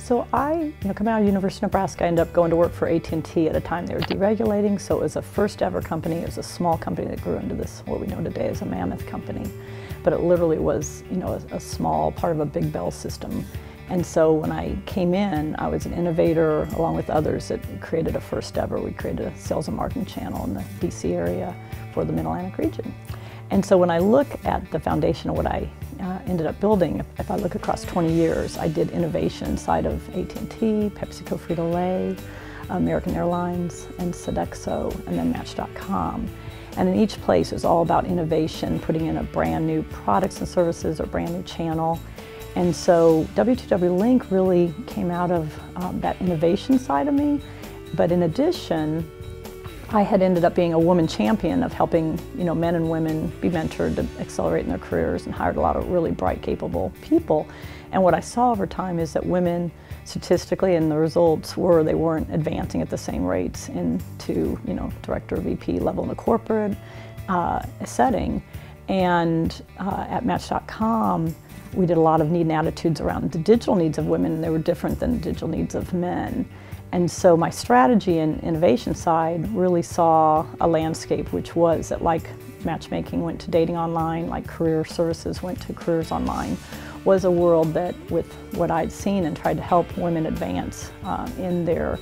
So coming out of University of Nebraska, I ended up going to work for AT&T at a time they were deregulating. So it was a first ever company. It was a small company that grew into this, what we know today as a mammoth company. But it literally was, a small part of a big bell system. And so when I came in, I was an innovator along with others that created a first ever. We created a sales and marketing channel in the DC area for the Mid-Atlantic region. And so when I look at the foundation of what I ended up building, if I look across 20 years, I did innovation inside of AT&T, PepsiCo, Frito-Lay, American Airlines, and Sodexo, and then Match.com. And in each place, it was all about innovation, putting in a brand new products and services or brand new channel. And so W2W Link really came out of that innovation side of me. But in addition, I had ended up being a woman champion of helping men and women be mentored to accelerate in their careers, and hired a lot of really bright, capable people. And what I saw over time is that women, statistically, and the results were they weren't advancing at the same rates into director, VP level in a corporate setting. And at Match.com, we did a lot of need and attitudes around the digital needs of women, and they were different than the digital needs of men. And so my strategy and innovation side really saw a landscape which was that, like matchmaking went to dating online, like career services went to careers online, was a world that, with what I'd seen and tried to help women advance in their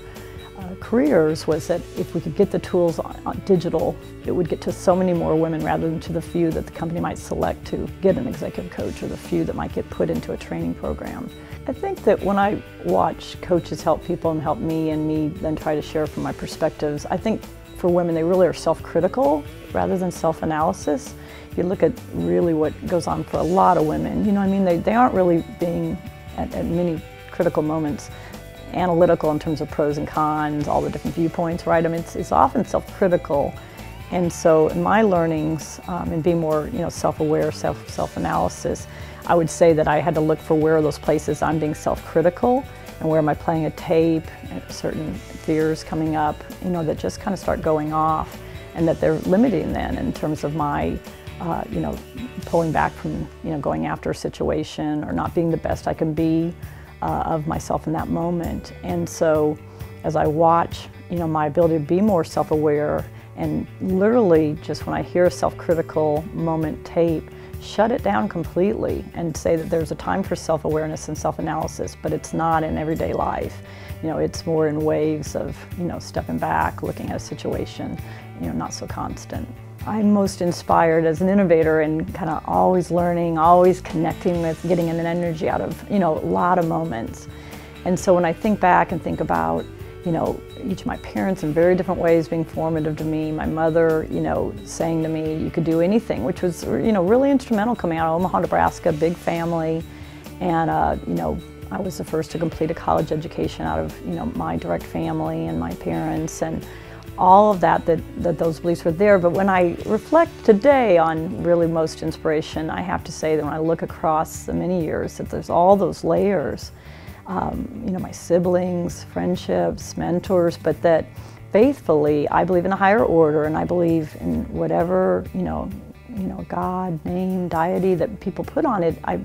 careers, was that if we could get the tools on digital, it would get to so many more women rather than to the few that the company might select to get an executive coach, or the few that might get put into a training program. I think that when I watch coaches help people and help me, and me then try to share from my perspectives, I think for women, they really are self-critical rather than self-analysis. If you look at really what goes on for a lot of women, they aren't really being, at many critical moments, analytical in terms of pros and cons, all the different viewpoints, right? It's often self-critical. And so in my learnings, and being more, self-aware, self-analysis, I would say that I had to look for where are those places I'm being self-critical, and where am I playing a tape, and certain fears coming up, that just kind of start going off, and that they're limiting then in terms of my, pulling back from, going after a situation, or not being the best I can be of myself in that moment. And so as I watch, my ability to be more self-aware, and literally just when I hear a self-critical moment tape, shut it down completely and say that there's a time for self-awareness and self-analysis, but it's not in everyday life. It's more in waves of, stepping back, looking at a situation, not so constant. I'm most inspired as an innovator and kind of always learning, always connecting with, getting an energy out of, a lot of moments. And so when I think back and think about, each of my parents in very different ways being formative to me, my mother, saying to me, you could do anything, which was, really instrumental coming out of Omaha, Nebraska, big family. And, I was the first to complete a college education out of, my direct family and my parents, and all of that those beliefs were there. But when I reflect today on really most inspiration, I have to say that when I look across the many years, that there's all those layers. My siblings, friendships, mentors, but that faithfully I believe in a higher order, and I believe in whatever, God, name, deity that people put on it. I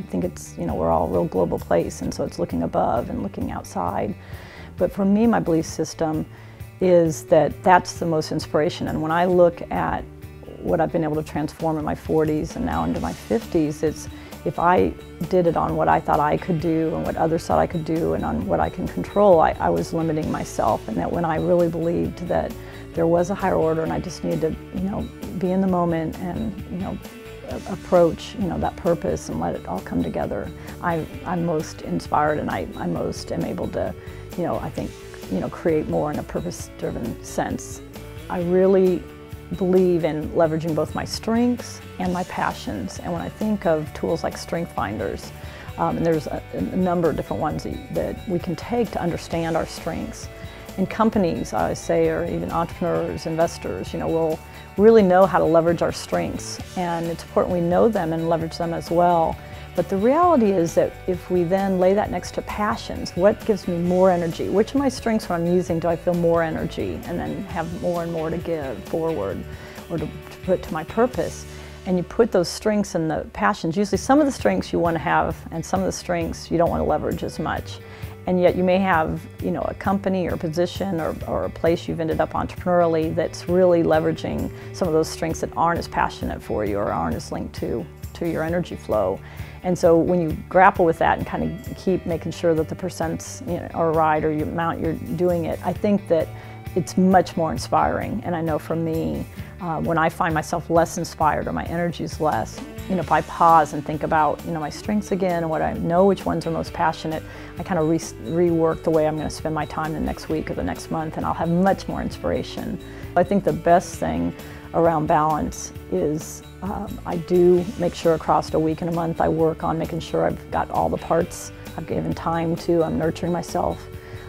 think it's, we're all a real global place, and so it's looking above and looking outside. But for me, my belief system is that that's the most inspiration. And when I look at what I've been able to transform in my 40s and now into my 50s, it's, if I did it on what I thought I could do and what others thought I could do and on what I can control, I was limiting myself. And that when I really believed that there was a higher order and I just needed to, be in the moment and, approach, that purpose and let it all come together, I'm most inspired, and I most am able to, I think, create more in a purpose-driven sense. I really believe in leveraging both my strengths and my passions. And when I think of tools like Strength Finders, and there's a number of different ones that we can take to understand our strengths. And companies, I say, or even entrepreneurs, investors, will really know how to leverage our strengths. And it's important we know them and leverage them as well. But the reality is that if we then lay that next to passions, what gives me more energy? Which of my strengths when I'm using do I feel more energy, and then have more and more to give forward or to put to my purpose? And you put those strengths and the passions, usually some of the strengths you want to have and some of the strengths you don't want to leverage as much. And yet you may have, you know, a company or a position or a place you've ended up entrepreneurially that's really leveraging some of those strengths that aren't as passionate for you or aren't as linked to your energy flow. And so when you grapple with that and kind of keep making sure that the percents, you know, are right, or your amount you're doing it, I think that it's much more inspiring. And I know for me, when I find myself less inspired or my energy's less, you know, if I pause and think about, you know, my strengths again and what I know which ones are most passionate, I kind of rework the way I'm going to spend my time the next week or the next month, and I'll have much more inspiration. I think the best thing around balance is I do make sure across a week and a month I work on making sure I've got all the parts I've given time to. I'm nurturing myself,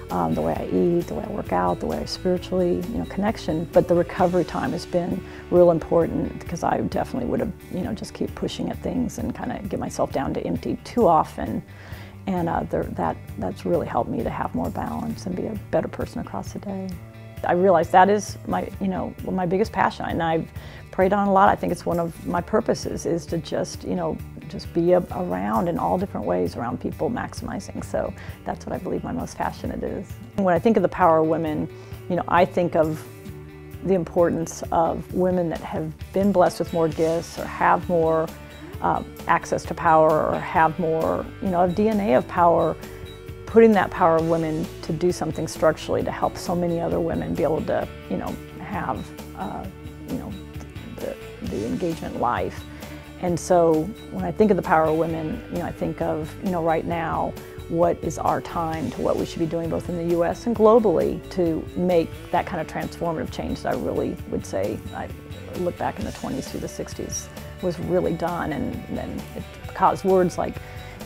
the way I eat, the way I work out, the way I spiritually, you know, connection. But the recovery time has been real important, because I definitely would have, you know, just keep pushing at things and kind of get myself down to empty too often. And that's really helped me to have more balance and be a better person across the day. I realize that is my, you know, my biggest passion, and I've prayed on a lot. I think it's one of my purposes, is to just, you know, just be around in all different ways around people maximizing. So that's what I believe my most passionate is. When I think of the power of women, you know, I think of the importance of women that have been blessed with more gifts or have more access to power or have more, you know, of DNA of power, putting that power of women to do something structurally to help so many other women be able to, you know, have, you know, the engagement life. And so when I think of the power of women, you know, I think of, you know, right now, what is our time to what we should be doing both in the U.S. and globally to make that kind of transformative change that I really would say, I look back in the 20s through the 60s, was really done. And then it caused words like,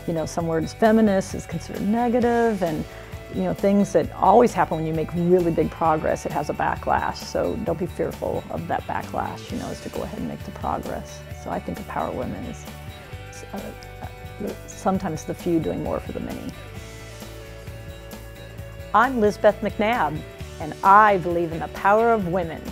you know, some words feminist is considered negative, and, you know, things that always happen when you make really big progress, it has a backlash. So don't be fearful of that backlash, you know, is to go ahead and make the progress. So I think the power of women is sometimes the few doing more for the many. I'm Lisbeth McNabb, and I believe in the power of women.